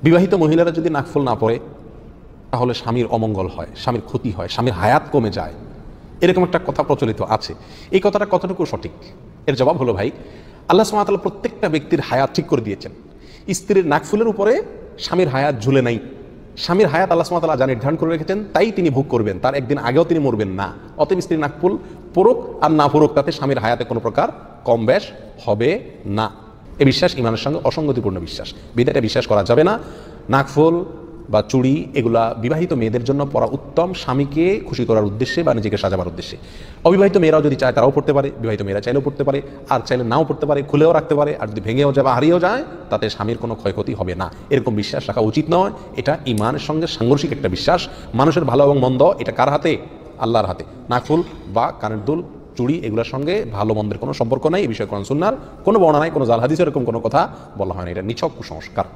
বিবাহিত মহিলারা যদি নাকফুল না পরে তাহলে স্বামীর অমঙ্গল হয়, স্বামীর ক্ষতি হয়, স্বামীর হায়াত কমে যায়, এরকম একটা কথা প্রচলিত আছে। এই কথাটা কতটুকু সঠিক? এর জবাব হলো, ভাই, আল্লাহ সুবহানাহু ওয়া তাআলা প্রত্যেকটা ব্যক্তির হায়াত ঠিক করে দিয়েছেন। স্ত্রীর নাকফুলের উপরে স্বামীর হায়াত ঝুলে নাই। স্বামীর হায়াত আল্লাহ সুবহানাহু ওয়া তাআলা যা নির্ধারণ করে রেখেছেন তাই তিনি ভোগ করবেন, তার একদিন আগেও তিনি মরবেন না। অতএব স্ত্রীর নাকফুল পড়ুক আর না পড়ুক, তাতে স্বামীর হায়াতে কোনো প্রকার কম বেশ হবে না। এ বিশ্বাস ইমানের সঙ্গে অসঙ্গতিপূর্ণ বিশ্বাস, বিধাটা বিশ্বাস করা যাবে না। নাকফুল বা চুড়ি এগুলা বিবাহিত মেয়েদের জন্য পরা উত্তম, স্বামীকে খুশি করার উদ্দেশ্যে বা নিজেকে সাজাবার উদ্দেশ্যে। অবিবাহিত মেয়েরাও যদি চায় তারাও পড়তে পারে, বিবাহিত মেয়েরা চাইলেও পড়তে পারে, আর চাইলে নাও পড়তে পারে, খুলেও রাখতে পারে। আর যদি ভেঙেও যায় বা হারিয়েও যায় তাতে স্বামীর কোনো ক্ষয়ক্ষতি হবে না, এরকম বিশ্বাস রাখা উচিত নয়। এটা ইমানের সঙ্গে সাংঘর্ষিক একটা বিশ্বাস। মানুষের ভালো এবং মন্দ এটা কার হাতে? আল্লাহর হাতে। নাকফুল বা কানের দুল, চুড়ি এগুলোর সঙ্গে ভালো মন্দের কোনো সম্পর্ক নাই। এই বিষয়ে কোরআন সুন্নাহর কোনো বর্ণনা নাই, কোনো জাল হাদিসে এরকম কোনো কথা বলা হয় না। এটা নিছক কুসংস্কার।